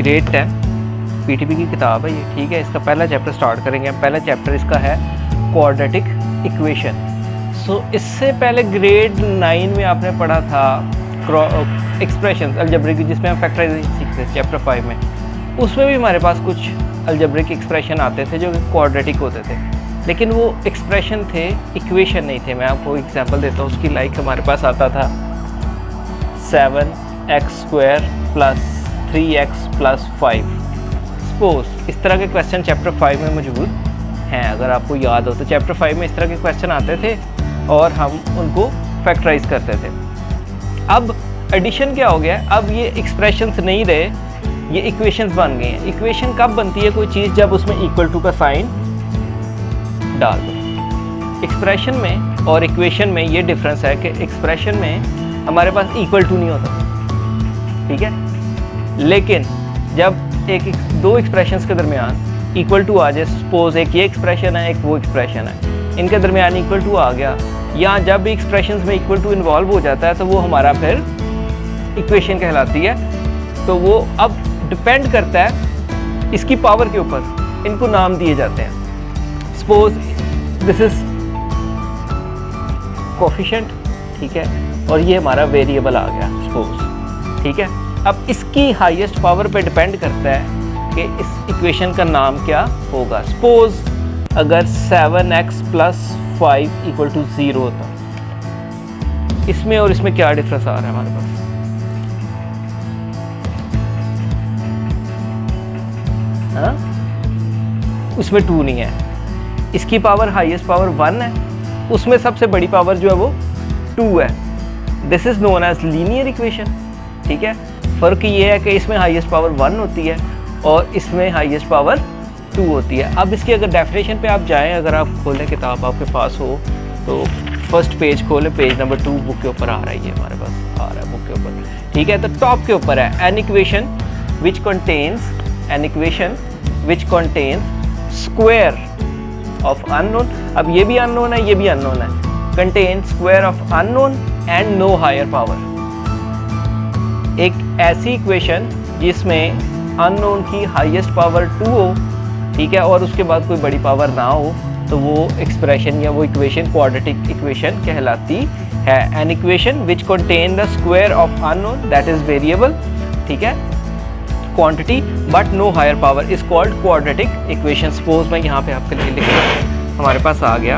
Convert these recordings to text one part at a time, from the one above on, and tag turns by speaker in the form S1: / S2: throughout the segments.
S1: Grade 10 PTP की किताब है ये, ठीक है। इसका पहला चैप्टर स्टार्ट करेंगे। पहला चैप्टर इसका है क्वाड्रेटिक इक्वेशन। सो इससे पहले ग्रेड 9 में आपने पढ़ा था एक्सप्रेशंस अलजेब्रिक, जिसमें हम फैक्टराइजेशन सीखते थे चैप्टर 5 में। उसमें भी हमारे पास कुछ अलजेब्रिक एक्सप्रेशन आते थे जो कि क्वाड्रेटिक होते थे, लेकिन वो एक्सप्रेशन थे, इक्वेशन नहीं थे। मैं आपको एग्जांपल देता हूँ उसकी। लाइक हमारे पास आता था 7x² + 3x + 5। सपोज इस तरह के क्वेश्चन चैप्टर 5 में मौजूद हैं। अगर आपको याद हो तो चैप्टर 5 में इस तरह के क्वेश्चन आते थे और हम उनको फैक्टराइज करते थे। अब एडिशन क्या हो गया, अब ये एक्सप्रेशंस नहीं रहे, ये इक्वेशंस बन गए हैं। इक्वेशन कब बनती है कोई चीज़, जब उसमें इक्वल टू का साइन डाल दो। एक्सप्रेशन में और इक्वेशन में ये डिफरेंस है कि एक्सप्रेशन में हमारे पास इक्वल टू नहीं होता, ठीक है। लेकिन जब दो एक्सप्रेशंस के दरमियान इक्वल टू आ जाए, सपोज एक ये एक्सप्रेशन है, एक वो एक्सप्रेशन है, इनके दरमियान इक्वल टू आ गया, या जब भी एक्सप्रेशंस में इक्वल टू इन्वॉल्व हो जाता है तो वो हमारा फिर इक्वेशन कहलाती है। तो वो अब डिपेंड करता है इसकी पावर के ऊपर, इनको नाम दिए जाते हैं। सपोज दिस इज कोफिशिएंट, ठीक है, और ये हमारा वेरिएबल आ गया सपोज, ठीक है। अब इसकी हाईएस्ट पावर पे डिपेंड करता है कि इस इक्वेशन का नाम क्या होगा। सपोज अगर 7x + 5 = 0 होता, इसमें और इसमें क्या डिफरेंस आ रहा है हमारे पास, हाँ? उसमें 2 नहीं है, इसकी पावर हाईएस्ट पावर 1 है, उसमें सबसे बड़ी पावर जो है वो 2 है। This is known as linear equation, ठीक है। फ़र्क ये है कि इसमें हाईएस्ट पावर 1 होती है और इसमें हाईएस्ट पावर 2 होती है। अब इसकी अगर डेफिनेशन पे आप जाएं, अगर आप खोलें किताब आपके पास हो तो फर्स्ट पेज खोलें, पेज नंबर 2 बुक के ऊपर आ रहा है, ये हमारे पास आ रहा है बुक के ऊपर, ठीक है। तो टॉप के ऊपर है an equation which contains square of unknown. अब ये भी अननोन है, ये भी अननोन है। Contain square of unknown and no higher power. एक ऐसी इक्वेशन जिसमें अननोन की हाईएस्ट पावर 2 हो, ठीक है, और उसके बाद कोई बड़ी पावर ना हो, तो वो एक्सप्रेशन या वो इक्वेशन क्वाड्रेटिक इक्वेशन कहलाती है। An equation which contain the square of unknown that is variable, ठीक है, quantity but no higher power is called quadratic equation. Suppose मैं यहाँ पे आपके लिए लिख रहा हूँ, हमारे पास आ गया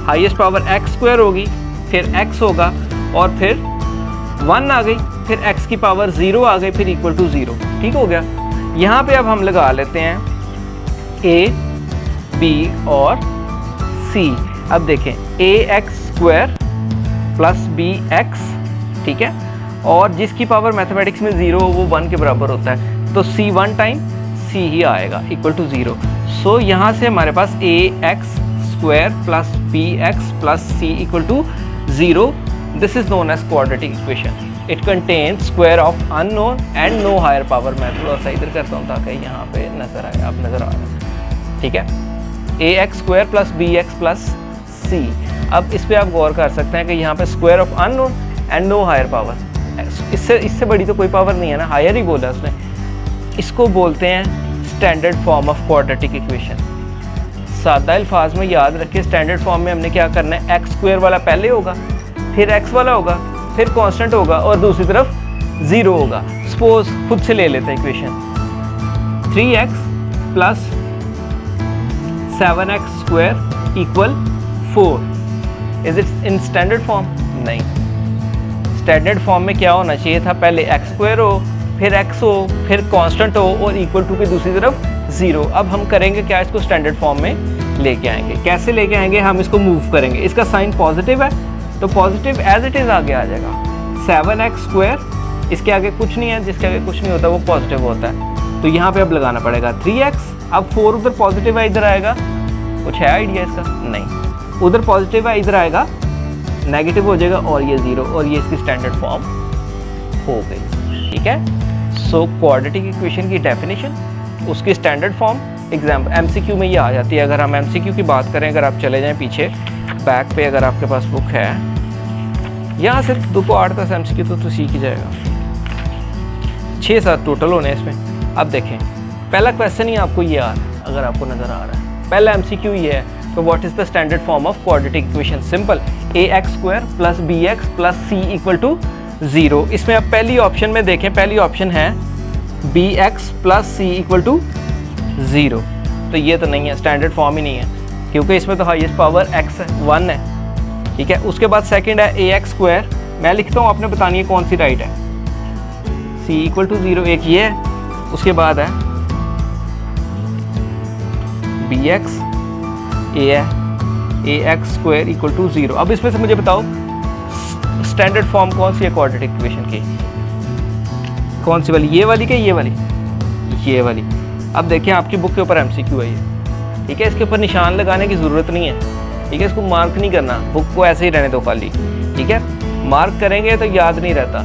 S1: हाईएस्ट पावर x² होगी, फिर x होगा, और फिर 1 आ गई, फिर x की पावर 0 आ गई, फिर इक्वल टू 0, ठीक हो गया। यहाँ पे अब हम लगा लेते हैं a, b और c। अब देखें ax² + bx, ठीक है, और जिसकी पावर मैथमेटिक्स में 0 वो 1 के बराबर होता है, तो c 1 टाइम c ही आएगा इक्वल टू 0। सो यहाँ से हमारे पास ax² + bx + c = 0। This is known as quadratic equation. It contains square of unknown and no higher power. मैं थोड़ा सा इधर करता हूँ ताकि यहाँ पे नजर आए, आप नजर आ रहे, ठीक है। ax² + bx + c। अब इस पे आप गौर कर सकते हैं कि यहाँ पे square of unknown and no higher power, इससे बड़ी तो कोई पावर नहीं है ना, हायर ही बोला उसने। इसको बोलते हैं standard form of quadratic equation. सादा अल्फाज में याद रखिए, स्टैंडर्ड फॉर्म में हमने क्या करना है, x² वाला पहले होगा, फिर x वाला होगा, फिर कांस्टेंट होगा, और दूसरी तरफ 0 होगा। सपोज खुद से ले लेते हैं equation 3x + 7x² = 4। Is it in standard form? नहीं। स्टैंडर्ड फॉर्म में क्या होना चाहिए था, पहले x² हो, फिर x हो, फिर कांस्टेंट हो, और इक्वल टू की दूसरी तरफ 0। अब हम करेंगे क्या, इसको स्टैंडर्ड फॉर्म में लेके आएंगे। कैसे लेके आएंगे, हम इसको मूव करेंगे। इसका साइन पॉजिटिव है तो पॉजिटिव एज इट इज़ आगे आ जाएगा। 7x², इसके आगे कुछ नहीं है, जिसके आगे कुछ नहीं होता वो पॉजिटिव होता है, तो यहाँ पे अब लगाना पड़ेगा 3x। अब 4 उधर पॉजिटिव है, इधर आएगा, कुछ है आइडिया इसका? नहीं, उधर पॉजिटिव है, इधर आएगा नेगेटिव हो जाएगा, और ये 0, और ये इसकी स्टैंडर्ड फॉर्म हो गई, ठीक है। सो क्वाड्रेटिक इक्वेशन की डेफिनेशन, उसकी स्टैंडर्ड फॉर्म, एग्जाम्पल MCQ में ये आ जाती है। अगर हम MCQ की बात करें, अगर आप चले जाएं पीछे बैक पे, अगर आपके पास बुक है, यहाँ से 2 को 8 तक MCQ तो सीख ही जाएगा। 6-7 टोटल होने हैं इसमें। अब देखें पहला क्वेश्चन ही आपको ये अगर आपको नज़र आ रहा है, पहला MCQ ये है, तो what is the standard form of quadratic equation? Simple, ax² + bx + c = 0। इसमें अब पहली ऑप्शन में देखें, पहली ऑप्शन है bx + c = 0, तो ये तो नहीं है, स्टैंडर्ड फॉर्म ही नहीं है, क्योंकि इसमें तो हाईएस्ट पावर x 1 है, ठीक है। उसके बाद सेकंड है ax², मैं लिखता हूँ, आपने बतानी है कौन सी राइट है। c = 0 एक ये है, उसके बाद है bx, a है ax² = 0। अब इसमें से मुझे बताओ स्टैंडर्ड फॉर्म कौन सी है क्वाड्रेटिक इक्वेशन की? कौन सी वाली, ये वाली कि ये वाली? ये वाली। अब देखें आपकी बुक के ऊपर MCQ है ये, ठीक है। इसके ऊपर निशान लगाने की ज़रूरत नहीं है, ठीक है। इसको मार्क नहीं करना, बुक को ऐसे ही रहने दो खाली, ठीक है। मार्क करेंगे तो याद नहीं रहता,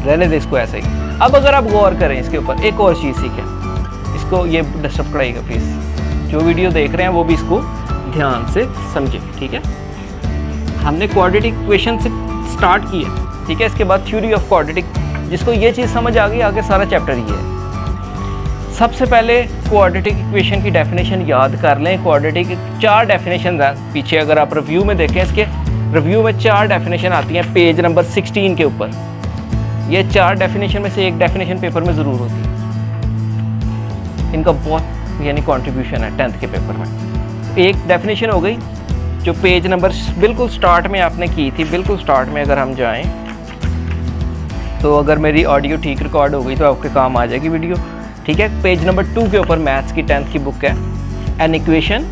S1: रहने दे इसको ऐसे ही। अब अगर आप गौर करें इसके ऊपर, एक और चीज़ सीखें, इसको ये डिस्टर्ब कराइएगा प्लीज़, जो वीडियो देख रहे हैं वो भी इसको ध्यान से समझें, ठीक है। हमने क्वाड्रेटिक इक्वेशन से स्टार्ट की है, ठीक है। इसके बाद थ्योरी ऑफ क्वाड्रेटिक, जिसको ये चीज़ समझ आ गई, आगे सारा चैप्टर ये है। सबसे पहले क्वाड्रेटिक इक्वेशन की डेफिनेशन याद कर लें। क्वाड्रेटिक 4 डेफिनेशन है पीछे, अगर आप रिव्यू में देखें, इसके रिव्यू में 4 डेफिनेशन आती हैं पेज नंबर 16 के ऊपर। ये 4 डेफिनेशन में से एक डेफिनेशन पेपर में ज़रूर होती है, इनका बहुत यानी कॉन्ट्रीब्यूशन है 10th के पेपर में। एक डेफिनेशन हो गई जो पेज नंबर बिल्कुल स्टार्ट में आपने की थी, बिल्कुल स्टार्ट में अगर हम जाएं तो अगर मेरी ऑडियो ठीक रिकॉर्ड हो गई तो आपके काम आ जाएगी वीडियो, ठीक है। पेज नंबर 2 के ऊपर मैथ्स की 10th की बुक है, an equation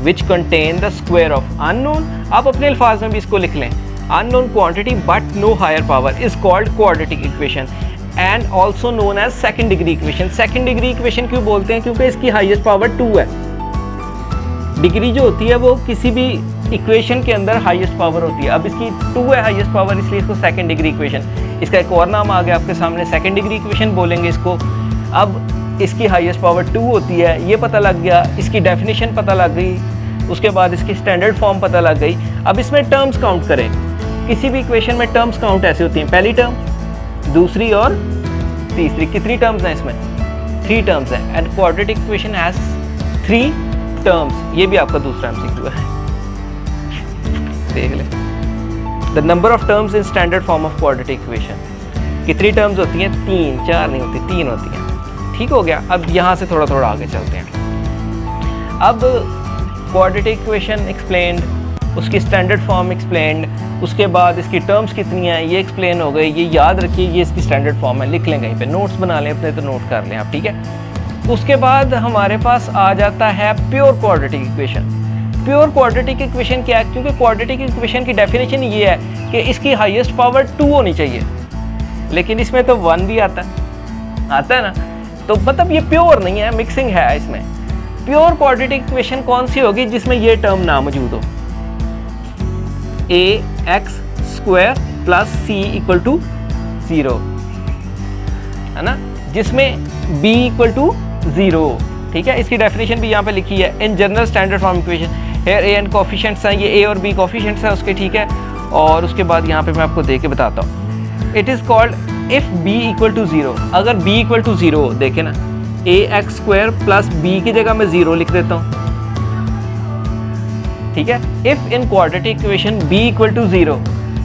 S1: which contain the square of unknown, आप अपने अल्फाज में भी इसको लिख लें, unknown quantity but no higher power is called quadratic equation and also known as second degree equation. Second degree equation क्यों बोलते हैं? क्योंकि इसकी हाईएस्ट पावर 2 है। डिग्री जो होती है वो किसी भी इक्वेशन के अंदर हाईएस्ट पावर होती है, अब इसकी 2 है हाईएस्ट पावर, इसलिए इसको सेकंड डिग्री इक्वेशन, इसका एक और नाम आ गया आपके सामने, सेकंड डिग्री इक्वेशन बोलेंगे इसको। अब इसकी हाईएस्ट पावर 2 होती है, ये पता लग गया, इसकी डेफिनेशन पता लग गई, उसके बाद इसकी स्टैंडर्ड फॉर्म पता लग गई। अब इसमें टर्म्स काउंट करें, किसी भी इक्वेशन में टर्म्स काउंट ऐसे होती हैं, पहली टर्म, दूसरी और तीसरी। कितनी टर्म्स हैं इसमें? 3 टर्म्स हैं, and quadratic equation has 3 terms. ये भी आपका दूसरा MCQ है, देख ले। The number of terms in standard form of quadratic equation, कितनी टर्म्स होती हैं? 3, 4 नहीं होती, 3 होती हैं, ठीक हो गया। अब यहाँ से थोड़ा थोड़ा आगे चलते हैं। अब क्वाड्रेटिक इक्वेशन एक्सप्लेन्ड, उसकी स्टैंडर्ड फॉर्म एक्सप्लेन्ड, उसके बाद इसकी टर्म्स कितनी हैं ये एक्सप्लेन हो गई। ये याद रखिए, ये इसकी स्टैंडर्ड फॉर्म है, लिख लें कहीं पे, नोट्स बना लें अपने तो नोट कर लें आप, ठीक है। उसके बाद हमारे पास आ जाता है pure quadratic equation. Pure quadratic equation क्या है? क्योंकि क्वाड्रेटिक इक्वेशन की डेफिनेशन ये है कि इसकी हाईएस्ट पावर 2 होनी चाहिए, लेकिन इसमें तो 1 भी आता है ना, तो मतलब ये प्योर नहीं है, मिक्सिंग है इसमें। प्योर क्वाड्रेटिक इक्वेशन कौन सी होगी? जिसमें ये टर्म ना मौजूद हो, ax² + c = 0, है ना, जिसमें b = 0, ठीक है। इसकी डेफिनेशन भी यहाँ पे लिखी है, in general standard form equation hair a and coefficients हैं, ये a और b कोफिशिएंट्स हैं उसके, ठीक है। और उसके बाद यहाँ पे मैं आपको दे के बताता हूँ, it is called if b = 0, अगर b = 0 देखें ना, ax² + b की जगह मैं 0 लिख देता हूँ, ठीक है। If in quadratic equation b = 0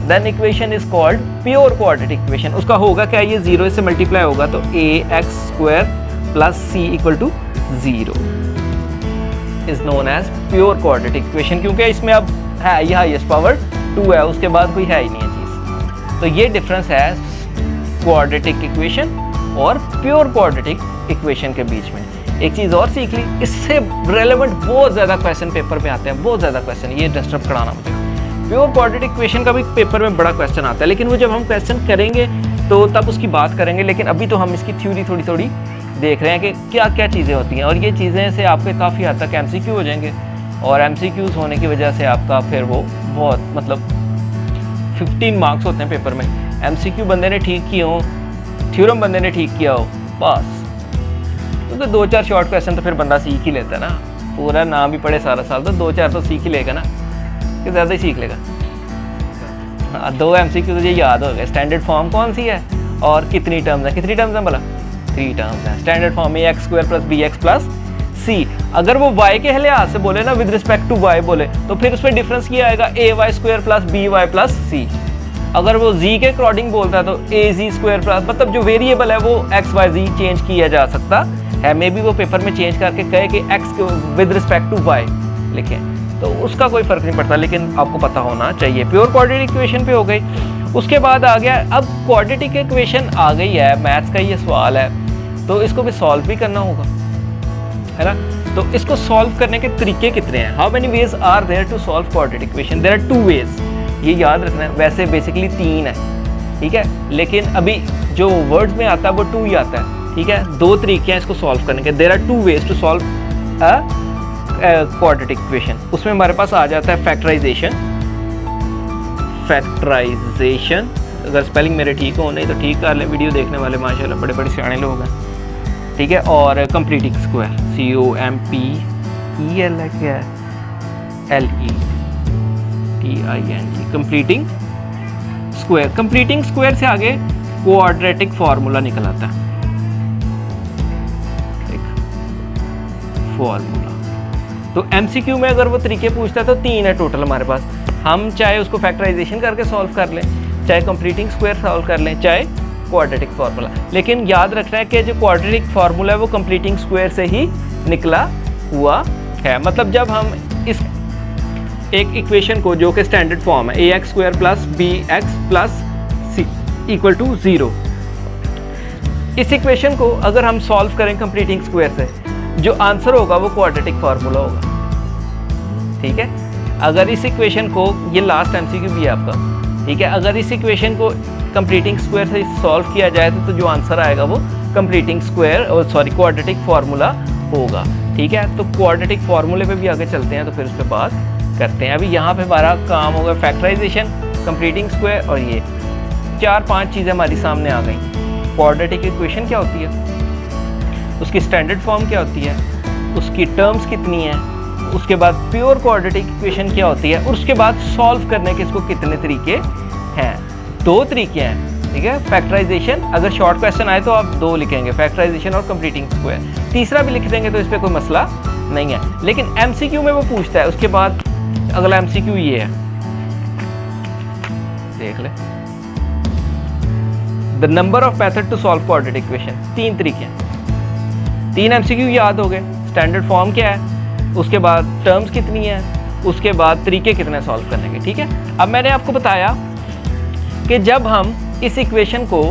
S1: then equation is called pure quadratic equation. उसका होगा क्या? ये 0 से मल्टीप्लाई होगा तो ax² + c = 0 is known as pure quadratic equation, क्योंकि इसमें अब है ये हाईएस्ट पावर 2 है, उसके बाद कोई है ही नहीं है चीज़। तो ये डिफरेंस है क्वाड्रेटिक इक्वेशन और प्योर क्वाड्रेटिक इक्वेशन के बीच में। एक चीज़ और सीख ली, इससे रेलेवेंट बहुत ज़्यादा क्वेश्चन पेपर में आते हैं, बहुत ज़्यादा क्वेश्चन, ये डिस्टर्ब कराना मुझे। प्योर क्वाड्रेटिक इक्वेशन का भी पेपर में बड़ा क्वेश्चन आता है, लेकिन वो जब हम क्वेश्चन करेंगे तो तब उसकी बात करेंगे, लेकिन अभी तो हम इसकी थ्योरी थोड़ी थोड़ी देख रहे हैं कि क्या क्या चीज़ें होती हैं, और ये चीज़ें से आपके काफ़ी हद तक MCQ हो जाएंगे, और MCQs होने की वजह से आपका फिर वो बहुत मतलब 15 मार्क्स होते हैं पेपर में। MCQ बंदे ने ठीक किए हों, थ्योरम बंदे ने ठीक किया हो, बस, क्योंकि 2-4 शॉर्ट क्वेश्चन तो फिर बंदा सीख ही लेता है ना, पूरा नाम भी पढ़े सारा साल तो 2-4 तो सीख ही लेगा ना, कि ज़्यादा ही सीख लेगा। 2 MCQ तुझे याद हो गए, स्टैंडर्ड फॉर्म कौन सी है और कितनी टर्म्स हैं, कितनी टर्म्स हैं भला, 3 टर्म्स हैं। स्टैंडर्ड फॉर्म में X square plus B x plus C. अगर वो y के लिहाज से बोले ना, विद रिस्पेक्ट टू y बोले, तो फिर उसमें डिफरेंस क्या आएगा, A Y square plus B Y plus C. अगर वो z के अकॉर्डिंग बोलता है तो ए जी स्क्वायर प्लस, मतलब जो वेरिएबल है वो एक्स वाई जी चेंज किया जा सकता है। मे बी वो पेपर में चेंज करके कहे कि x with respect to y लिखें, तो उसका कोई फर्क नहीं पड़ता, लेकिन आपको पता होना चाहिए। प्योर क्वाड्रेटिक इक्वेशन पे हो गई। उसके बाद आ गया, अब क्वाड्रेटिक इक्वेशन आ गई है, मैथ्स का ये सवाल है, तो इसको भी सॉल्व भी करना होगा, है ना। तो इसको सॉल्व करने के तरीके कितने हैं, how many ways are there to solve quadratic equation, there are 2 ways, ये याद रखना है। वैसे बेसिकली 3 है, ठीक है, लेकिन अभी जो वर्ड्स में आता है वो 2 ही आता है, ठीक है। 2 तरीके हैं इसको सॉल्व करने के, there are 2 ways to solve a quadratic equation. उसमें हमारे पास आ जाता है फैक्टराइजेशन, अगर स्पेलिंग मेरे ठीक हो नहीं तो ठीक कर लें, वीडियो देखने वाले माशाल्लाह बड़े बड़े सियाने लोग हैं, ठीक है। और कंप्लीटिंग स्क्वायर, COMPEL है, क्या है, LETING, completing square. Completing square से आगे क्वाड्रेटिक फार्मूला निकल आता है, फार्मूला। तो MCQ में अगर वो तरीके पूछता है तो 3 है टोटल हमारे पास। हम चाहे उसको फैक्टराइजेशन करके सॉल्व कर लें, चाहे कंप्लीटिंग स्क्वायर सॉल्व कर लें, चाहे क्वाड्रेटिक फार्मूला। लेकिन याद रखना है कि जो क्वाड्रेटिक फार्मूला है वो कंप्लीटिंग स्क्वायर से ही निकला हुआ है। मतलब जब हम इस एक इक्वेशन को, जो कि स्टैंडर्ड फॉर्म है, ax square plus B x plus c equal to 0, इस इक्वेशन को अगर हम सॉल्व करें कंप्लीटिंग स्क्वायर से, जो आंसर होगा वो क्वाड्रेटिक फार्मूला होगा, ठीक है। अगर इस इक्वेशन को, ये लास्ट MCQ भी है आपका, ठीक है, अगर इस इक्वेशन को कंप्लीटिंग स्क्वायर से सॉल्व किया जाए तो जो आंसर आएगा वो कंप्लीटिंग स्क्वायर, और सॉरी क्वाड्रेटिक फार्मूला होगा, ठीक है। तो क्वाड्रेटिक फार्मूले पे भी आगे चलते हैं, तो फिर उस पर बात करते हैं। अभी यहाँ पे हमारा काम होगा फैक्टराइजेशन, कंप्लीटिंग स्क्वायर, और ये 4-5 चीज़ें हमारी सामने आ गई। क्वाड्रेटिक इक्वेशन क्या होती है, उसकी स्टैंडर्ड फॉर्म क्या होती है, उसकी टर्म्स कितनी है, उसके बाद प्योर क्वाड्रेटिक इक्वेशन क्या होती है, और उसके बाद सॉल्व करने के इसको कितने तरीके हैं। 2 तरीके हैं, ठीक है। फैक्टराइजेशन, अगर शॉर्ट क्वेश्चन आए तो आप 2 लिखेंगे, फैक्टराइजेशन और कंप्लीटिंग स्क्वायर। तीसरा भी लिख देंगे तो इस पर कोई मसला नहीं है। लेकिन MCQ में वो पूछता है, उसके बाद अगला MCQ ये है, देख ले, the number of method to solve quadratic equation. 3 तरीके हैं, 3 MCQ याद हो गए। स्टैंडर्ड फॉर्म क्या है, उसके बाद टर्म्स कितनी है, उसके बाद तरीके कितने सॉल्व करने के, ठीक है। अब मैंने आपको बताया कि जब हम इस इक्वेशन को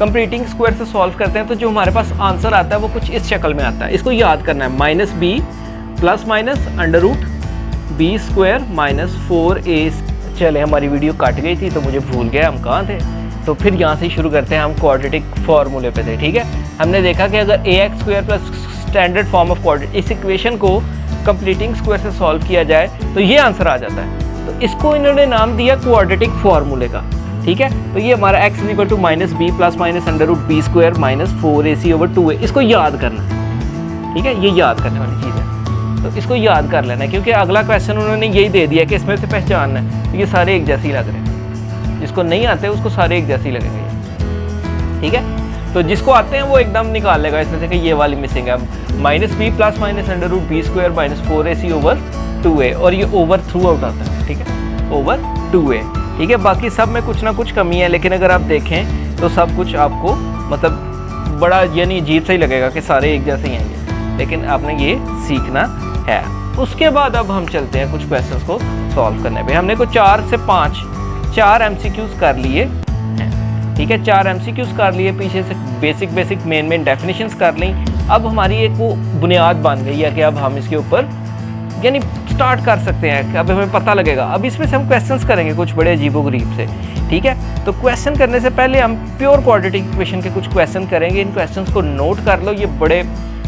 S1: कंप्लीटिंग स्क्वायर से सॉल्व करते हैं तो जो हमारे पास आंसर आता है वो कुछ इस शक्ल में आता है। इसको याद करना है, -b plus minus under root b square minus 4a। चले, हमारी वीडियो कट गई थी तो मुझे भूल गया हम कहाँ थे, तो फिर यहाँ से शुरू करते हैं। हम क्वाड्रेटिक फार्मूले पे थे, ठीक है। हमने देखा कि अगर ax square plus standard form of quadratic, इस इक्वेशन को कंप्लीटिंग स्क्वायर से सॉल्व किया जाए तो ये आंसर आ जाता है। तो इसको इन्होंने नाम दिया क्वाड्रेटिक फार्मूले का, ठीक है। तो ये हमारा x equal to -b plus minus under root b square minus 4ac/2a। इसको याद करना, ठीक है, ये याद करने वाली चीज़ है, तो इसको याद कर लेना, क्योंकि अगला क्वेश्चन उन्होंने यही दे दिया कि इसमें से पहचानना है। तो ये सारे एक जैसे ही लग रहे हैं, जिसको नहीं आते उसको सारे एक जैसे ही लगेंगे, ठीक है। तो जिसको आते हैं वो एकदम निकाल लेगा इसमें से कि ये वाली मिसिंग है। -b plus minus under root b square minus 4ac/2a, और ये ओवर थ्रू आउट आता है, ठीक है, ओवर 2a, ठीक है। बाकी सब में कुछ ना कुछ कमी है, लेकिन अगर आप देखें तो सब कुछ आपको मतलब बड़ा यानी अजीब सा ही लगेगा कि सारे एक जैसे ही हैं, लेकिन आपने ये सीखना है। उसके बाद अब हम चलते हैं कुछ क्वेश्चंस को सॉल्व करने पे। हमने को 4 से 5 4 MCQs कर लिए हैं, ठीक है, 4 MCQs कर लिए, पीछे से बेसिक मेन डेफिनेशंस कर ली। अब हमारी एक वो बुनियाद बन गई है कि अब हम इसके ऊपर यानी स्टार्ट कर सकते हैं, कि अब हमें पता लगेगा। अब इसमें से हम क्वेश्चंस करेंगे कुछ बड़े अजीबोगरीब से, ठीक है। तो क्वेश्चन करने से पहले हम प्योर क्वाड्रेटिक इक्वेशन के कुछ क्वेश्चन करेंगे। इन क्वेश्चंस को नोट कर लो, ये बड़े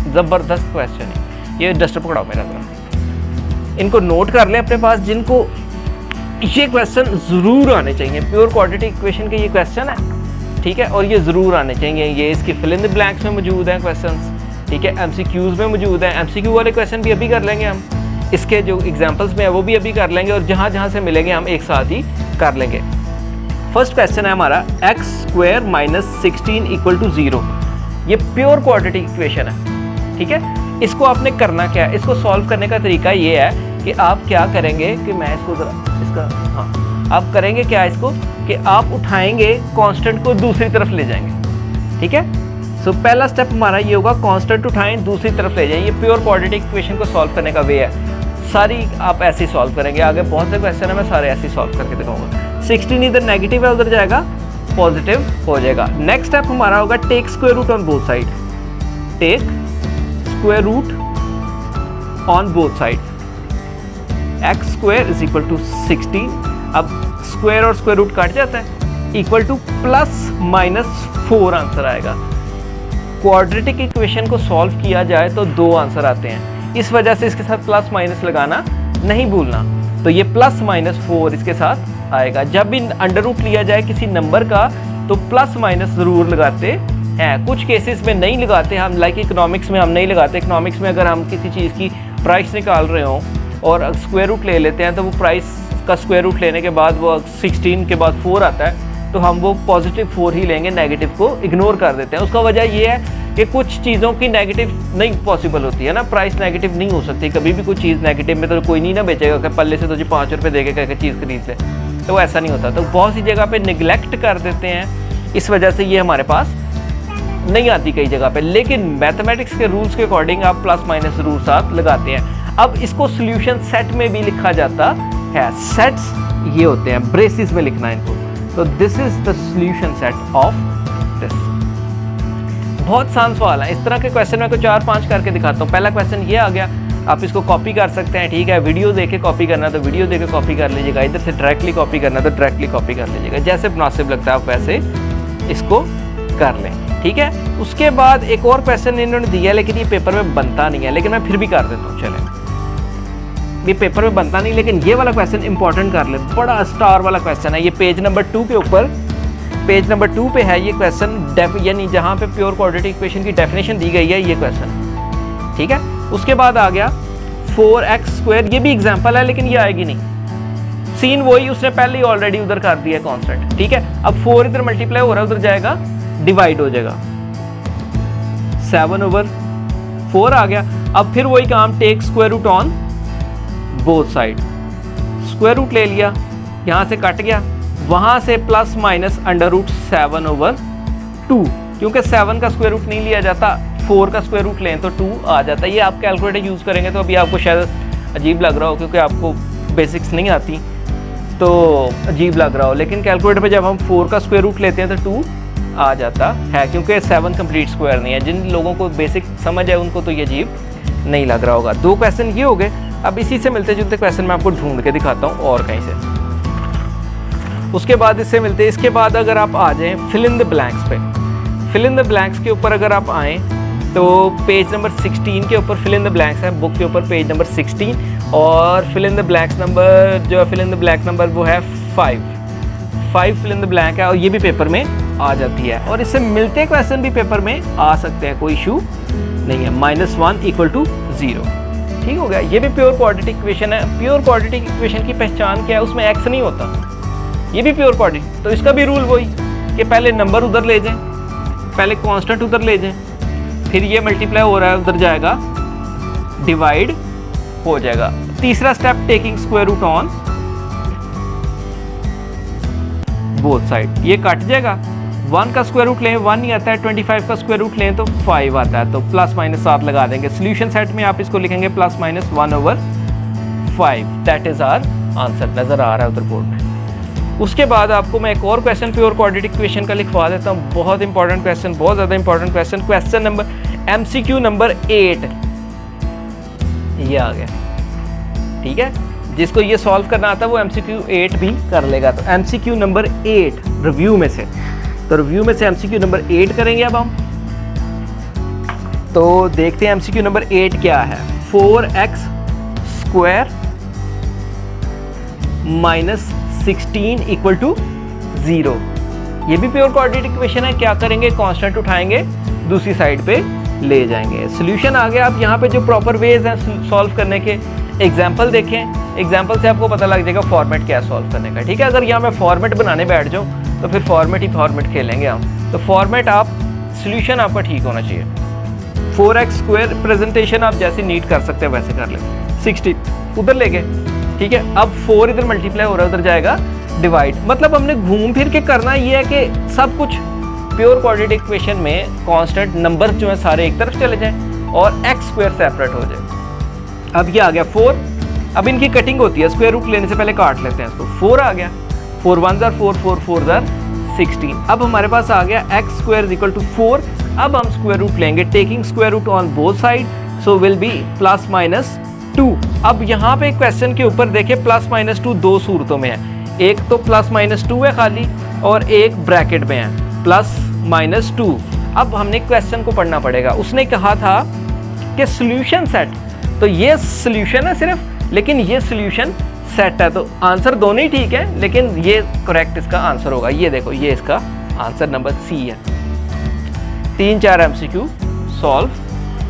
S1: ज़बरदस्त क्वेश्चन है। ये डस्टर पकड़ाओ मेरा जरा, इनको नोट कर लें अपने पास, जिनको ये क्वेश्चन ज़रूर आने चाहिए। प्योर क्वाड्रेटिक इक्वेशन के ये क्वेश्चन है, ठीक है, और ये ज़रूर आने चाहिए। ये इसकी फिल इन द ब्लैंक्स में मौजूद हैं क्वेश्चंस, ठीक है, MCQs में मौजूद हैं। MCQ वाले क्वेश्चन भी अभी कर लेंगे हम, इसके जो एग्जाम्पल्स में है वो भी अभी कर लेंगे, और जहाँ जहाँ से मिलेंगे हम एक साथ ही कर लेंगे। फर्स्ट क्वेश्चन है हमारा x² माइनस 16 इक्वल टू 0। ये प्योर क्वाड्रेटिक इक्वेशन है, ठीक है। इसको आपने करना क्या है, इसको सॉल्व करने का तरीका ये है कि आप क्या करेंगे कि मैं इसको इसका आप करेंगे क्या, इसको कि आप उठाएंगे कांस्टेंट को दूसरी तरफ ले जाएंगे, ठीक है। सो पहला स्टेप हमारा ये होगा, कांस्टेंट उठाएं दूसरी तरफ ले जाएं। ये प्योर क्वाड्रेटिक इक्वेशन को सॉल्व करने का वे है। सारी आप ऐसे ही सॉल्व करेंगे, आगे बहुत से क्वेश्चन है मैं सारे ऐसे ही सॉल्व करके दिखाऊंगा। 16 इधर नेगेटिव है, उधर जाएगा पॉजिटिव हो जाएगा। नेक्स्ट स्टेप हमारा होगा take square root on both side. Take square root on both side. x² is equal to 16। अब स्क्वायर और स्क्वायर रूट काट जाता है, इक्वल टू +-4 आंसर आएगा। क्वाड्रेटिक इक्वेशन को सॉल्व किया जाए तो 2 आंसर आते हैं, इस वजह से इसके साथ प्लस माइनस लगाना नहीं भूलना। तो ये +-4 इसके साथ आएगा। जब भी अंडर रूट लिया जाए किसी नंबर का तो प्लस माइनस ज़रूर लगाते हैं। कुछ केसेस में नहीं लगाते हम, लाइक इकोनॉमिक्स में हम नहीं लगाते। इकोनॉमिक्स में अगर हम किसी चीज़ की प्राइस निकाल रहे हों और स्क्वायर रूट ले लेते हैं तो वो प्राइस का स्क्वायर रूट लेने के बाद वो 16 के बाद 4 आता है तो हम वो +4 ही लेंगे, नेगेटिव को इग्नोर कर देते हैं। उसका वजह ये है कि कुछ चीज़ों की नेगेटिव नहीं पॉसिबल होती है ना, प्राइस नेगेटिव नहीं हो सकती कभी भी। कोई चीज़ नेगेटिव में तो कोई नहीं ना बेचेगा कि पल्ले से तुझे 5 रुपये दे के कहकर चीज़ खरीद ले, तो ऐसा नहीं होता। तो बहुत सी जगह पे निगलेक्ट कर देते हैं, इस वजह से ये हमारे पास नहीं आती कई जगह पे। लेकिन मैथमेटिक्स के रूल्स के अकॉर्डिंग आप प्लस माइनस रूल साथ लगाते हैं। अब इसको सोल्यूशन सेट में भी लिखा जाता है। सेट्स ये होते हैं, ब्रेसिस में लिखना है इनको। तो this is the solution set of this. बहुत आसान सवाल है, इस तरह के क्वेश्चन मैं को 4-5 करके दिखाता हूँ। पहला क्वेश्चन ये आ गया, आप इसको कॉपी कर सकते हैं, ठीक है। वीडियो देख के कॉपी करना तो वीडियो देख के कॉपी कर लीजिएगा, इधर से डायरेक्टली कॉपी करना तो डायरेक्टली कॉपी कर लीजिएगा, जैसे मुनासिब लगता है आप वैसे इसको कर लें, ठीक है। उसके बाद एक और क्वेश्चन इन्होंने दिया, लेकिन ये पेपर में बनता नहीं है, लेकिन मैं फिर भी कर देता हूँ। चलें, ये पेपर में बनता नहीं, लेकिन ये वाला क्वेश्चन इंपॉर्टेंट कर ले, बड़ा स्टार वाला क्वेश्चन है। ये पेज नंबर 2 के ऊपर, पेज नंबर 2 पे है ये क्वेश्चन, यानी जहाँ पे प्योर क्वाड्रेटिक इक्वेशन की डेफिनेशन दी गई है ये क्वेश्चन, ठीक है। उसके बाद आ गया 4x², ये भी एग्जाम्पल है लेकिन ये आएगी नहीं। सीन वही, उसने पहले ही ऑलरेडी उधर कर दिया है कॉन्स्टेंट, ठीक है। अब 4 इधर मल्टीप्लाई हो रहा है, उधर जाएगा डिवाइड हो जाएगा, 7/4 आ गया। अब फिर वही काम, take square root on both side. Square root ले लिया, यहाँ से कट गया, वहाँ से +-7/2, क्योंकि 7 का स्क्वायर रूट नहीं लिया जाता, 4 का स्क्वायर रूट लें तो 2 आ जाता है। ये आप कैलकुलेटर यूज़ करेंगे तो अभी आपको शायद अजीब लग रहा हो, क्योंकि आपको बेसिक्स नहीं आती तो अजीब लग रहा हो, लेकिन कैलकुलेटर पे जब हम 4 का स्क्वायर रूट लेते हैं तो 2 आ जाता है, क्योंकि 7 कंप्लीट स्क्वायर नहीं है। जिन लोगों को बेसिक समझ है उनको तो ये अजीब नहीं लग रहा होगा। 2 क्वेश्चन ये हो गए। अब इसी से मिलते जुलते क्वेश्चन मैं आपको ढूंढ के दिखाता हूँ और कहीं से, उसके बाद इससे मिलते हैं। इसके बाद अगर आप आ जाएं फिल इन द ब्लैंक्स पे, फिल इन द ब्लैंक्स के ऊपर अगर आप आएँ तो पेज नंबर 16 के ऊपर फिल इन द ब्लैंक्स है, बुक के ऊपर पेज नंबर 16, और fill in the blanks number जो है, fill in the blank number वो है 5 फिल इन द ब्लैंक है, और ये भी पेपर में आ जाती है। और इससे मिलते क्वेश्चन भी पेपर में आ सकते हैं, कोई इशू नहीं है। -1 = 0, ठीक हो गया। ये भी प्योर क्वाड्रेटिक इक्वेशन है। प्योर क्वाड्रेटिक इक्वेशन की पहचान क्या है, उसमें एक्स नहीं होता, ये भी प्योर क्वाड्रेटिक। तो इसका भी रूल वही कि पहले नंबर उधर ले जाएं, पहले कांस्टेंट उधर ले जाएं, फिर ये मल्टीप्लाई हो रहा है उधर जाएगा डिवाइड हो जाएगा। तीसरा step, taking square root on both side, ये कट जाएगा। 1 का स्क्वायर रूट लें 1 ही आता है, 25 का स्क्वायर रूट लें तो 5 आता है, तो +-7 लगा देंगे। सोल्यूशन सेट में आप इसको लिखेंगे +-1/5, दैट इज आवर आंसर। नजर आ रहा है उधर बोर्ड में। उसके बाद आपको मैं एक और क्वेश्चन प्योर क्वाड्रेटिक इक्वेशन का लिखवा देता हूँ, बहुत इंपॉर्टेंट क्वेश्चन, बहुत ज़्यादा important question. Question number MCQ number 8 ये आ गया, ठीक है। जिसको ये सॉल्व करना आता है वो MCQ 8 भी कर लेगा। तो MCQ नंबर 8 रिव्यू में से, तो रिव्यू में से MCQ नंबर 8 करेंगे अब हम। तो देखते हैं MCQ नंबर 8 क्या है। 4x² - 16 = 0। ये भी प्योर क्वाड्रेटिक इक्वेशन है। क्या करेंगे, कांस्टेंट उठाएंगे दूसरी साइड पे ले जाएंगे। सॉल्यूशन आ गया। आप यहाँ पे जो प्रॉपर वेज हैं सॉल्व करने के, एग्जाम्पल देखें, एग्जाम्पल से आपको पता लग जाएगा फॉर्मेट क्या है सॉल्व करने का, ठीक है। अगर यहाँ मैं फॉर्मेट बनाने बैठ जाऊँ तो फिर फॉर्मेट ही फॉर्मेट खेलेंगे हम। तो फॉर्मेट आप सोल्यूशन आपका ठीक होना चाहिए। 4x स्क्वायर प्रेजेंटेशन आप जैसे नीट कर सकते हैं वैसे कर ले। 60 उधर ले गए, ठीक है। अब 4 इधर मल्टीप्लाई हो रहा है, उधर जाएगा डिवाइड। मतलब हमने घूम फिर के करना ये है कि सब कुछ प्योर क्वाड्रेटिक इक्वेशन में कांस्टेंट नंबर जो है सारे एक तरफ चले जाएं और एक्स स्क्वायर सेपरेट हो जाए। अब ये आ गया 4। अब इनकी कटिंग होती है, स्क्वायर रूट लेने से पहले काट लेते हैं इसको। 4 आ गया, 4 1 जार 4, 4 4 जार 16। अब हमारे पास आ गया x square is equal to 4। अब हम स्क्वायर रूट लेंगे, taking square root on both side, so will be plus minus 2। अब यहाँ पे क्वेश्चन के ऊपर देखिए प्लस माइनस 2 दो सूरतों में है, एक तो प्लस माइनस 2 है खाली और एक ब्रैकेट में है प्लस माइनस 2। अब हमने क्वेश्चन को पढ़ना पड़ेगा। उसने कहा था कि सॉल्यूशन सेट, तो ये सॉल्यूशन है सिर्फ, लेकिन ये सॉल्यूशन सेट है। तो आंसर दोनों ही ठीक है, लेकिन ये करेक्ट इसका आंसर होगा। ये देखो, ये इसका आंसर नंबर सी है। 3-4 MCQ सॉल्व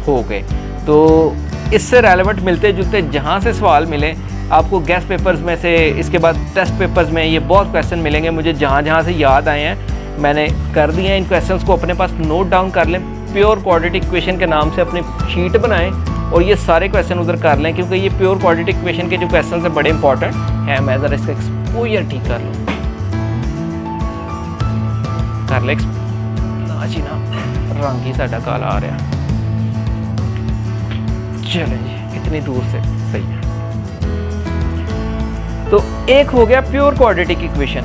S1: हो गए। तो इससे रेलेवेंट मिलते जुलते जहाँ से सवाल मिले आपको गेस्ट पेपर्स में से, इसके बाद टेस्ट पेपर्स में, ये बहुत क्वेश्चन मिलेंगे मुझे जहाँ जहाँ से याद आए हैं मैंने कर दिए हैं। इन क्वेश्चंस को अपने पास नोट डाउन कर लें, प्योर क्वाड्रेटिक इक्वेशन के नाम से अपनी शीट बनाएं और ये सारे क्वेश्चन उधर कर लें, क्योंकि ये प्योर क्वाड्रेटिक इक्वेशन के जो क्वेश्चन है बड़े इंपॉर्टेंट हैं। मैं ज़रा इसका एक्सपोजर ठीक कर लूँ, कर ले जी ना, रंग ही साडा काला आ रहा। चलें जी, इतनी दूर से सही है। तो एक हो गया प्योर क्वाड्रेटिक इक्वेशन,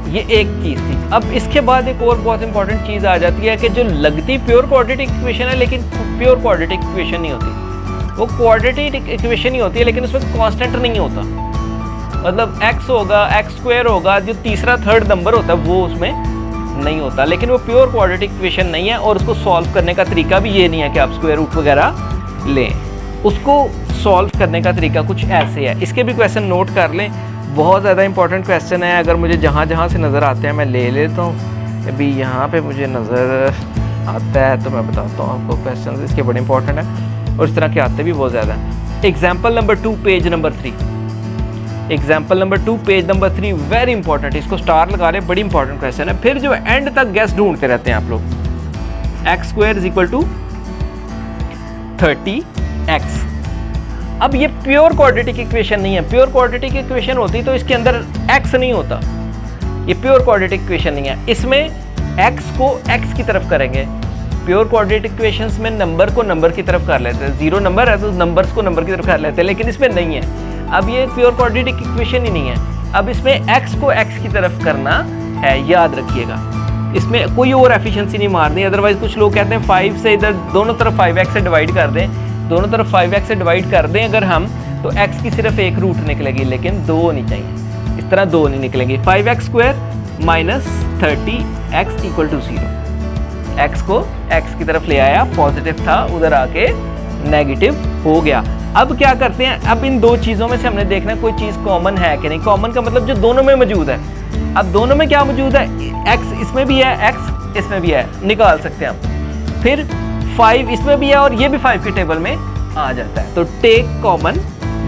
S1: ये एक चीज़ थी। अब इसके बाद एक और बहुत इंपॉर्टेंट चीज़ आ जाती है कि जो लगती प्योर क्वाड्रेटिक इक्वेशन है लेकिन प्योर क्वाड्रेटिक इक्वेशन नहीं होती। वो क्वाड्रेटिक इक्वेशन ही होती है लेकिन उसमें कांस्टेंट नहीं होता। मतलब x होगा, x स्क्वायर होगा, जो तीसरा थर्ड नंबर होता है वो उसमें नहीं होता, लेकिन वो प्योर क्वाड्रेटिक इक्वेशन नहीं है। और उसको सॉल्व करने का तरीका भी ये नहीं है कि आप स्क्वायर रूट वगैरह लें। उसको सॉल्व करने का तरीका कुछ ऐसे है। इसके भी क्वेश्चन नोट कर लें, बहुत ज़्यादा इंपॉर्टेंट क्वेश्चन है। अगर मुझे जहाँ जहाँ से नज़र आते हैं मैं ले लेता हूँ। अभी यहाँ पे मुझे नज़र आता है तो मैं बताता हूँ आपको। क्वेश्चन इसके बड़े इंपॉर्टेंट हैं और इस तरह के आते भी बहुत ज़्यादा हैं। Example number 2 page number 3। Example number 2 page number 3 very important, इसको स्टार लगा रहे, बड़ी इंपॉर्टेंट क्वेश्चन है। फिर जो एंड तक गैस ढूंढते रहते हैं आप लोग। X square is equal to 30x। अब ये प्योर क्वाड्रेटिक इक्वेशन नहीं है। प्योर क्वाड्रेटिक इक्वेशन होती तो इसके अंदर x नहीं होता। ये प्योर क्वाड्रेटिक इक्वेशन नहीं है। इसमें x को x की तरफ करेंगे। प्योर क्वाड्रेटिक इक्वेशंस में नंबर को नंबर की तरफ कर लेते हैं। 0 नंबर है तो नंबर्स को नंबर की तरफ कर लेते हैं, लेकिन इसमें नहीं है। अब ये प्योर क्वाड्रेटिक इक्वेशन ही नहीं है। अब इसमें x को x की तरफ करना है, याद रखिएगा। इसमें कोई और एफिशिएंसी नहीं मारनी। अदरवाइज कुछ लोग कहते हैं 5 से इधर दोनों तरफ 5x से डिवाइड कर दें, दोनों तरफ 5x से डिवाइड कर दें अगर हम, तो x की सिर्फ एक रूट निकलेगी, लेकिन 2 नहीं चाहिए। इस तरह 2 नहीं निकलेंगी। 5x square minus 30x equal to 0। x को x की तरफ ले आया, पॉजिटिव था, उधर आके नेगेटिव हो गया। अब क्या करते हैं, अब इन दो चीज़ों में से हमने देखना कोई चीज़ कॉमन है कि नहीं। कॉमन का मतलब जो दोनों में मौजूद है। अब दोनों में क्या मौजूद है, x इसमें भी है, x इसमें भी है, निकाल सकते हैं हम। फिर 5 इसमें भी है और ये भी 5 के टेबल में आ जाता है। तो take common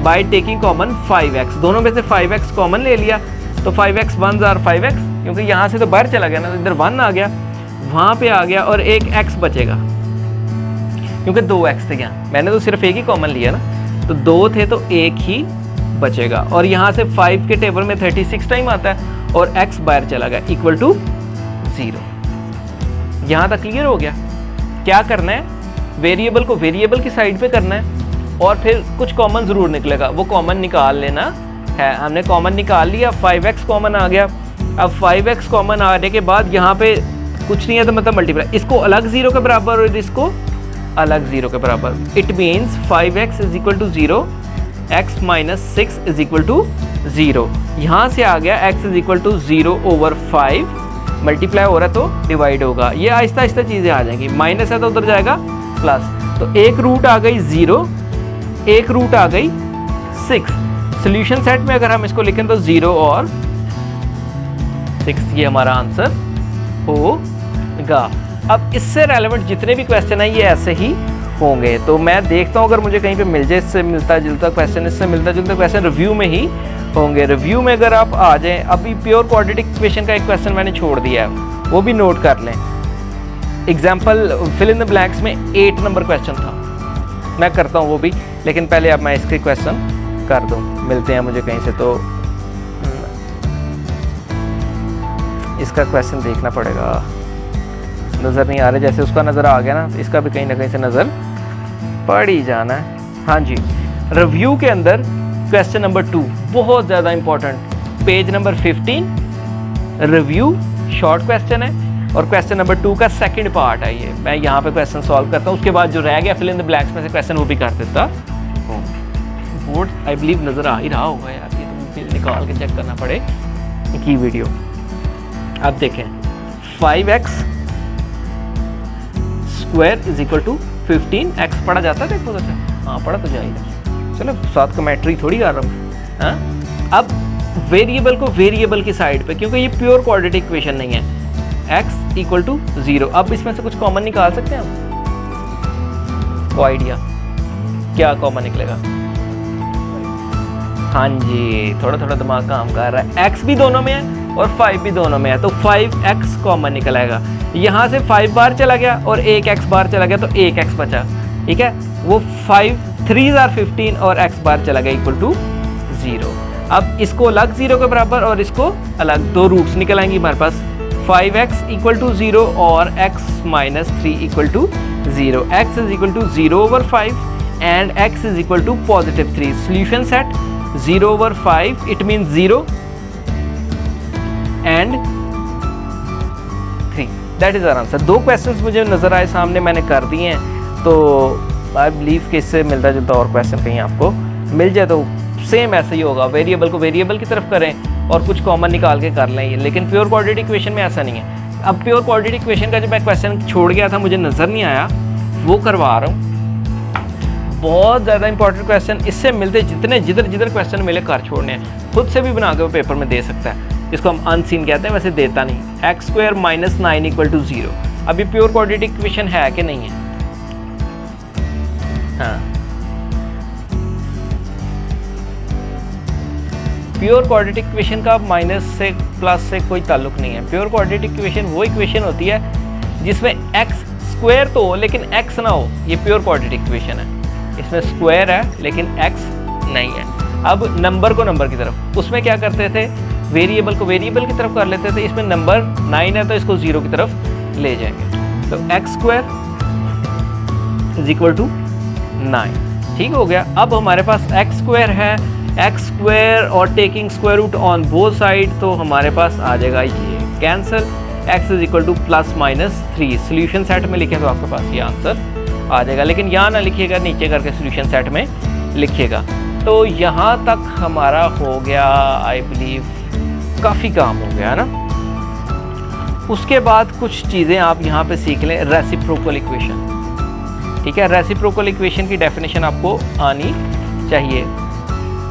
S1: by taking common 5x, दोनों में से 5x कॉमन ले लिया तो 5x 1 जार 5x, क्योंकि यहाँ से तो बाहर चला गया ना, तो इधर 1 आ गया, वहाँ पे आ गया और एक x बचेगा क्योंकि 2x थे यहाँ। मैंने तो सिर्फ एक ही कॉमन लिया ना, तो 2 थे तो एक ही बचेगा। और यहाँ से 5 के टेबल में 36 टाइम आता है और x बाहर चला गया इक्वल टू 0। यहाँ तक क्लियर हो गया। क्या करना है, वेरिएबल को वेरिएबल की साइड पे करना है और फिर कुछ कॉमन ज़रूर निकलेगा, वो कॉमन निकाल लेना है। हमने कॉमन निकाल लिया, 5x कॉमन आ गया। अब 5x कॉमन आने के बाद यहाँ पे कुछ नहीं है तो मतलब मल्टीप्लाई, इसको अलग 0 के बराबर और इसको अलग 0 के बराबर। It means 5x is equal to 0, x minus 6 is equal to 0। यहाँ से आ गया x is equal to 0 over 5, multiply हो रहा है तो डिवाइड होगा। ये आहिस्ता आहिस्ता चीज़ें आ जाएंगी। माइनस है तो उधर जाएगा प्लस, तो एक रूट आ गई 0, एक रूट आ गई 6। सोल्यूशन सेट में अगर हम इसको लिखें तो 0 और 6 ये हमारा आंसर होगा। अब इससे रेलेवेंट जितने भी क्वेश्चन हैं ये ऐसे ही होंगे। तो मैं देखता हूँ अगर मुझे कहीं पे मिल जाए इससे मिलता जुलता क्वेश्चन, इससे मिलता जुलता क्वेश्चन रिव्यू में ही होंगे। रिव्यू में अगर आप आ जाएं, अभी प्योर क्वाड्रेटिक इक्वेशन का एक क्वेश्चन मैंने छोड़ दिया है, वो भी नोट कर लें। Example fill in the blanks में 8 नंबर क्वेश्चन था, मैं करता हूँ वो भी, लेकिन पहले अब मैं इसके क्वेश्चन कर दूँ, मिलते हैं मुझे कहीं से। तो इसका क्वेश्चन देखना पड़ेगा, नज़र नहीं आ रहा, जैसे उसका नज़र आ गया ना, इसका भी कहीं ना कहीं से नज़र पड़ ही जाना है। हाँ जी, रिव्यू के अंदर क्वेश्चन नंबर 2 बहुत ज़्यादा important, page number 15, review short question है और क्वेश्चन नंबर 2 का सेकंड पार्ट है ये। मैं यहाँ पे क्वेश्चन सॉल्व करता हूँ, उसके बाद जो रह गया फिल इन द ब्लैंक्स में से क्वेश्चन वो भी कर देता हूँ। बोर्ड आई बिलीव नज़र आ ही रहा होगा यार, ये तो फिर निकाल के चेक करना पड़े की वीडियो। अब देखें 5x square is equal to 15x पढ़ा जाता है, देखो तो हाँ पढ़ा तो जाएगा, चलो साथ कमेंट्री थोड़ी कर रहा हूँ। हाँ, अब वेरिएबल को वेरिएबल की साइड पे, क्योंकि ये प्योर क्वाड्रेटिक इक्वेशन नहीं है, x इक्वल टू 0। अब इसमें से कुछ कॉमन निकाल सकते हैं हम, कोई आइडिया क्या कॉमन निकलेगा? हाँ जी, थोड़ा थोड़ा दिमाग काम कर रहा है। x भी दोनों में है और 5 भी दोनों में है, तो 5x कॉमन निकल आएगा। यहाँ से 5 बार चला गया और 1x बार चला गया, तो 1x बचा, ठीक है। वो 5 3s are 15 और x बार चला गया इक्वल टू 0। अब इसको अलग 0 के बराबर और इसको अलग, दो रूट्स निकल आएंगी हमारे पास, 5x इक्वल टू 0 और x minus 3 equal to 0। x is equal to 0 over 5 and x is equal to positive 3। Solution set 0 over 5 it mean 0 and 3, that is our answer. दो क्वेश्चंस मुझे नजर आए सामने, मैंने कर दिए हैं, तो आई बिलीव कि इससे मिलता जुलता और क्वेश्चन कहीं आपको मिल जाए तो सेम ऐसे ही होगा, वेरिएबल को वेरिएबल की तरफ करें और कुछ कॉमन निकाल के कर लें। लेकिन प्योर क्वाड्रेटिक इक्वेशन में ऐसा नहीं है। अब प्योर क्वाड्रेटिक इक्वेशन का जो मैं क्वेश्चन छोड़ गया था, मुझे नज़र नहीं आया, वो करवा रहा हूँ। बहुत ज़्यादा इंपॉर्टेंट क्वेश्चन, इससे मिलते जितने जिधर क्वेश्चन मिले कर छोड़ने हैं, खुद से भी बना के वो पेपर में दे सकता है, इसको हम अनसीन कहते हैं, वैसे देता नहीं। X square minus 9 equal to 0, अभी प्योर क्वाड्रेटिक इक्वेशन है कि नहीं है? हाँ, प्योर क्वाड्रेटिक इक्वेशन का माइनस से प्लस से कोई ताल्लुक नहीं है। प्योर क्वाड्रेटिक इक्वेशन वो इक्वेशन होती है जिसमें एक्स स्क्वायर तो हो लेकिन एक्स ना हो, ये प्योर क्वाड्रेटिक इक्वेशन है। इसमें स्क्वायर है लेकिन एक्स नहीं है। अब नंबर को नंबर की तरफ, उसमें क्या करते थे, वेरिएबल को वेरिएबल की तरफ कर लेते थे। इसमें नंबर 9 है तो इसको 0 की तरफ ले जाएंगे, तो x square is equal to 9, ठीक हो गया। अब हमारे पास एक्स स्क्वायर है, एक्स स्क्वायर और taking square root on both side, तो हमारे पास आ जाएगा ये cancel, x is equal to plus minus 3। Solution set में लिखे तो आपके पास ये आंसर आ जाएगा, लेकिन यहाँ ना लिखिएगा, नीचे करके सोल्यूशन सेट में लिखिएगा। तो यहाँ तक हमारा हो गया, आई बिलीव काफ़ी काम हो गया ना। उसके बाद कुछ चीज़ें आप यहाँ पे सीख लें, रेसिप्रोकल इक्वेशन, ठीक है। रेसिप्रोकल इक्वेशन की डेफिनेशन आपको आनी चाहिए।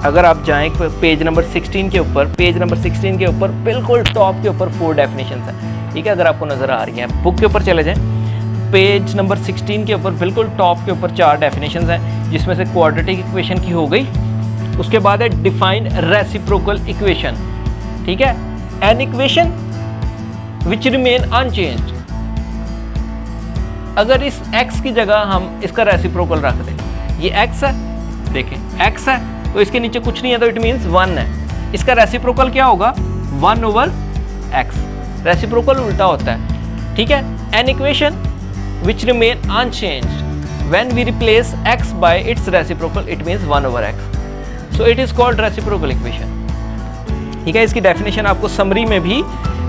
S1: अगर आप जाएं पेज नंबर 16 के ऊपर, पेज नंबर 16 के ऊपर बिल्कुल टॉप के ऊपर 4 डेफिनेशन हैं, ठीक है। अगर आपको नज़र आ रही हैं, बुक के ऊपर चले जाएं, पेज नंबर 16 के ऊपर बिल्कुल टॉप के ऊपर 4 डेफिनेशन हैं, जिसमें से क्वाड्रेटिक इक्वेशन की हो गई। उसके बाद है डिफाइन रेसिप्रोकल इक्वेशन, ठीक है। An equation which remain unchanged, अगर इस x की जगह हम इसका रेसिप्रोकल रख दें, ये x है, देखें x है तो इसके नीचे कुछ नहीं है, तो इट मीन्स 1 है। इसका रेसिप्रोकल क्या होगा, 1 ओवर x, रेसिप्रोकल उल्टा होता है, ठीक है। An equation which remain unchanged when we replace x by its reciprocal, it means 1 over x, so it is called reciprocal equation, ठीक है। इसकी डेफिनेशन आपको समरी में भी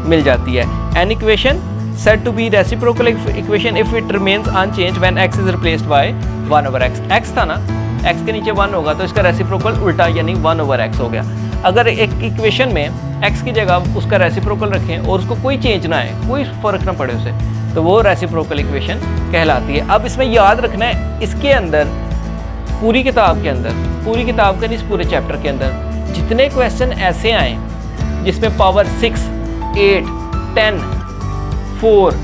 S1: मिल जाती है। An equation said to be reciprocal equation if it remains unchanged when x is replaced by 1 over x। x था ना, x के नीचे 1 होगा तो इसका रेसिप्रोकल उल्टा यानी 1 over x हो गया। अगर एक इक्वेशन में x की जगह उसका रेसिप्रोकल रखें और उसको कोई चेंज ना आए, कोई फर्क ना पड़े उसे, तो वो रेसिप्रोकल इक्वेशन कहलाती है। अब इसमें याद रखना है, इसके अंदर पूरी किताब के अंदर, पूरी किताब के नहीं, इस पूरे चैप्टर के अंदर जितने क्वेश्चन ऐसे आए जिसमें पावर 6, 8, 10, 4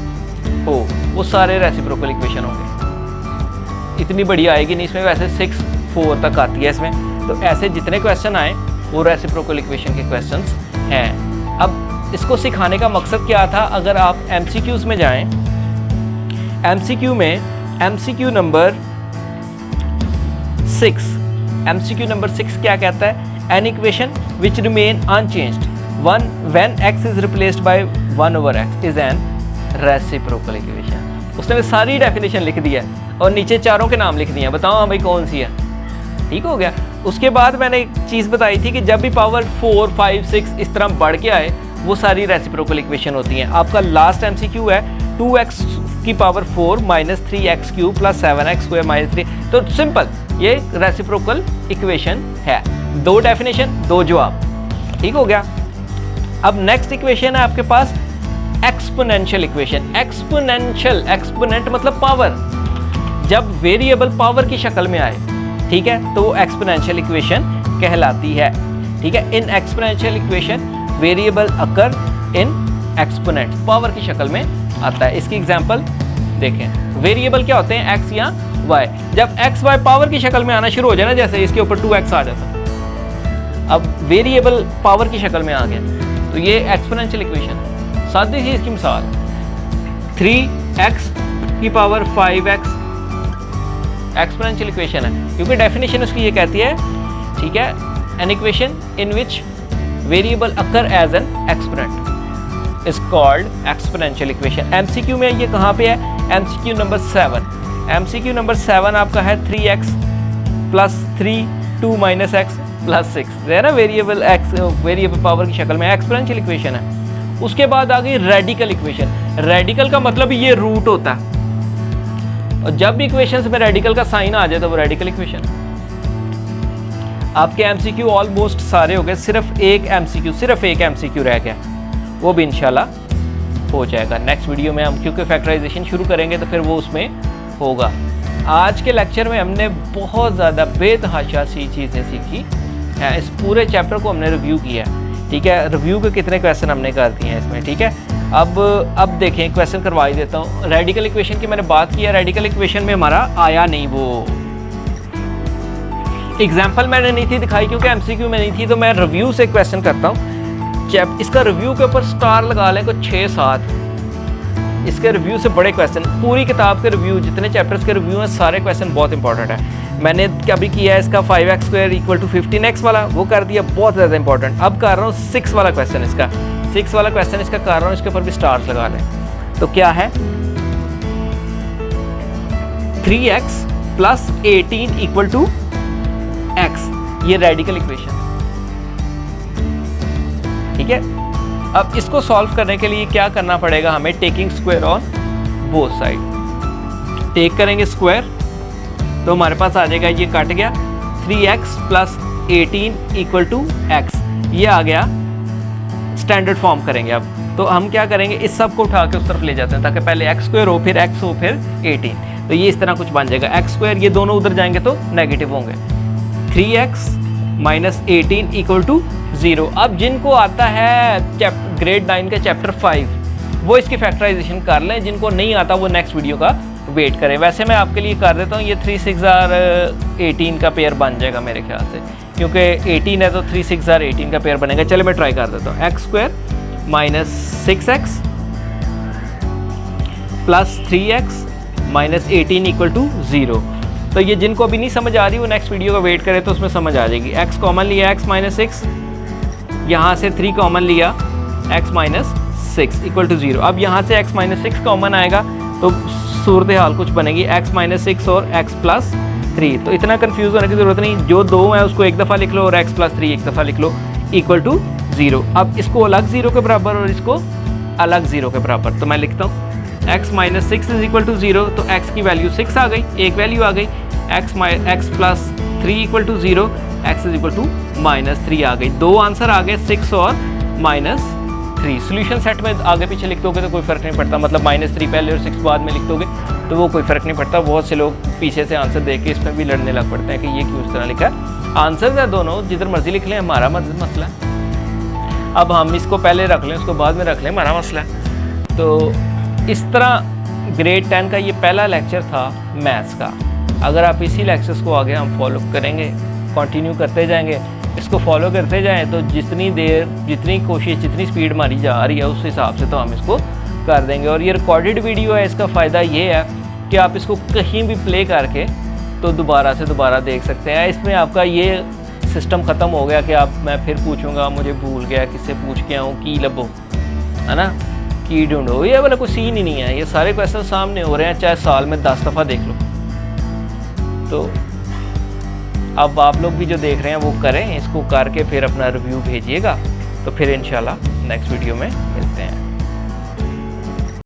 S1: हो, वो सारे रेसिप्रोकल इक्वेशन होंगे। इतनी बड़ी आएगी नहीं इसमें, वैसे 6-4 तक आती है इसमें। तो ऐसे जितने क्वेश्चन आए वो रेसिप्रोकल इक्वेशन के क्वेश्चंस हैं। अब इसको सिखाने का मकसद क्या था, अगर आप MCQs में जाएं, MCQ में MCQ नंबर 6 क्या कहता है, an equation which remain unchanged when x is replaced by 1/x is an reciprocal equation. उसने सारी डेफिनेशन लिख दी है और नीचे चारों के नाम लिख दिए हैं, बताओ भाई कौन सी है। ठीक हो गया। उसके बाद मैंने एक चीज़ बताई थी कि जब भी पावर 4, 5, 6 इस तरह बढ़ के आए वो सारी रेसिप्रोकल इक्वेशन होती हैं। आपका लास्ट MCQ है 2x की power 4 minus 3x cube plus 7x square minus 3। तो सिंपल, ये रेसिप्रोकल इक्वेशन है। 2 डेफिनेशन 2 जवाब। ठीक हो गया। अब नेक्स्ट इक्वेशन है आपके पास एक्सपोनेंशियल इक्वेशन। एक्सपोनेंट मतलब पावर, जब वेरिएबल पावर की शक्ल में आए, ठीक है, तो वो एक्सपोनेंशियल इक्वेशन कहलाती है। ठीक है, in exponential equation variable occur in exponent, power की शक्ल में आता है। इसकी एग्जांपल देखें। वेरिएबल क्या होते हैं, x या y। जब x y पावर की शक्ल में आना शुरू हो जाए ना, जैसे इसके ऊपर 2x आ जाता है, अब वेरिएबल पावर की शक्ल में आ गया, तो ये एक्सपोनेंशियल इक्वेशन है। सादी सी इसकी मिसाल, 3x की पावर 5x एक्सपोनेंशियल इक्वेशन है, क्योंकि डेफिनेशन उसकी ये कहती है, ठीक है, an equation in which variable occur as an exponent is called exponential equation. MCQ में ये कहाँ पे है, MCQ नंबर 7। MCQ नंबर 7 आपका है 3x plus 3 2 minus x plus 6, है ना, वेरिएबल पावर की शक्ल में एक्सपोनेंशियल इक्वेशन है। उसके बाद आ गई रेडिकल इक्वेशन। रेडिकल का मतलब ये रूट होता है, और जब भी इक्वेशंस में रेडिकल का साइन आ जाए तो वो रेडिकल इक्वेशन। आपके MCQ ऑलमोस्ट सारे हो गए, सिर्फ एक MCQ रह गया, वो भी इंशाल्लाह हो जाएगा नेक्स्ट वीडियो में। हम क्योंकि फैक्टराइजेशन शुरू करेंगे तो फिर वो उसमें होगा। आज के लेक्चर में हमने बहुत ज़्यादा बेतहाशा सी चीज़ें सीखी हैं। इस पूरे चैप्टर को हमने रिव्यू किया, ठीक है। रिव्यू के कितने क्वेश्चन हमने कर दिए हैं इसमें, ठीक है। अब देखें, क्वेश्चन करवा ही देता हूँ। रेडिकल इक्वेशन की मैंने बात की है, रेडिकल इक्वेशन में हमारा आया नहीं, वो एग्जाम्पल मैंने नहीं थी दिखाई क्योंकि MCQ में नहीं थी, तो मैं रिव्यू से क्वेश्चन करता हूँ। इसका रिव्यू के ऊपर स्टार लगा लें कुछ 6-7, इसके रिव्यू से बड़े क्वेश्चन। पूरी किताब के रिव्यू, जितने चैप्टर्स के रिव्यू हैं, सारे क्वेश्चन बहुत इंपॉर्टेंट है। मैंने क्या भी किया है, इसका 5x square equal to 15x वाला वो कर दिया, बहुत ज़्यादा इंपॉर्टेंट। अब कर रहा हूँ 6 वाला क्वेश्चन, इसका 6 वाला क्वेश्चन इसका कर रहा हूँ, इसके ऊपर भी स्टार्स लगा लें। तो क्या है, 3x plus 18 equal to x, ये रेडिकल इक्वेशन, ठीक है। अब इसको सॉल्व करने के लिए क्या करना पड़ेगा हमें, taking square on both side. Take करेंगे स्क्वायर तो हमारे पास आ जाएगा, ये कट गया, 3x plus 18 equal to x, ये आ गया। स्टैंडर्ड फॉर्म करेंगे अब, तो हम क्या करेंगे, इस सब को उठा के उस तरफ ले जाते हैं ताकि पहले x स्क्वायर हो, फिर x हो, फिर 18, तो ये इस तरह कुछ बन जाएगा। x स्क्वायर, ये दोनों उधर जाएंगे तो नेगेटिव होंगे। 3x minus 18 equal to 0। अब जिनको आता है ग्रेड 9 का चैप्टर 5 वो इसकी फैक्टराइजेशन कर लें, जिनको नहीं आता वो नेक्स्ट वीडियो का वेट करें। वैसे मैं आपके लिए कर देता हूँ, ये 3 6 18 का पेयर बन जाएगा मेरे ख्याल से, क्योंकि 18 है तो 3 6 18 का पेयर बनेगा। चले मैं ट्राई कर देता हूँ। x square minus 6x plus 3x minus 18 equal to 0। तो ये जिनको अभी नहीं समझ आ रही वो नेक्स्ट वीडियो का वेट करें तो उसमें समझ आ जाएगी। x कॉमन लिया x माइनस 6, यहाँ से 3 कॉमन लिया x माइनस 6 इक्वल टू 0। अब यहाँ से x माइनस 6 कॉमन आएगा तो सूरत हाल कुछ बनेगी, x माइनस 6 और x प्लस 3। तो इतना कंफ्यूज होने की ज़रूरत नहीं, जो दो है उसको एक दफ़ा लिख लो और x प्लस 3 एक दफ़ा लिख लो, इक्वल टू 0। अब इसको अलग 0 के बराबर और इसको अलग 0 के बराबर, तो मैं लिखता हूँ x minus 6 is equal to 0, तो x की वैल्यू 6 आ गई, एक वैल्यू आ गई। x plus 3 equal to 0, x is equal to minus 3 आ गई। दो आंसर आ गए, 6 और माइनस 3। सोल्यूशन सेट में आगे पीछे लिख दोगे तो कोई फ़र्क नहीं पड़ता, मतलब माइनस 3 पहले और 6 बाद में लिख दोगे तो वो कोई फ़र्क नहीं पड़ता। बहुत से लोग पीछे से आंसर देख के इसमें भी लड़ने लग पड़ते हैं कि ये क्यों इस तरह लिखा है। आंसर है दोनों, जिधर मर्जी लिख लें, हमारा मसला है। अब हम इसको पहले रख लें उसको बाद में रख लें, हमारा मसला है। तो इस तरह ग्रेड 10 का ये पहला लेक्चर था मैथ्स का। अगर आप इसी लेक्चर्स को आगे हम फॉलो करेंगे, कंटिन्यू करते जाएंगे, इसको फॉलो करते जाएं, तो जितनी देर, जितनी कोशिश, जितनी स्पीड हमारी जा रही है उस हिसाब से तो हम इसको कर देंगे। और ये रिकॉर्डेड वीडियो है, इसका फ़ायदा ये है कि आप इसको कहीं भी प्ले करके तो दोबारा से दोबारा देख सकते हैं। इसमें आपका ये सिस्टम ख़त्म हो गया कि आप मैं फिर पूछूंगा, मुझे भूल गया, किससे पूछ के आऊँ, की लबो, है ना, की ढूंढो, ये वाला कोई सीन ही नहीं है। ये सारे क्वेश्चन सामने हो रहे हैं, चाहे साल में 10 दफ़ा देख लो। तो अब आप लोग भी जो देख रहे हैं वो करें, इसको करके फिर अपना रिव्यू भेजिएगा, तो फिर इंशाल्लाह नेक्स्ट वीडियो में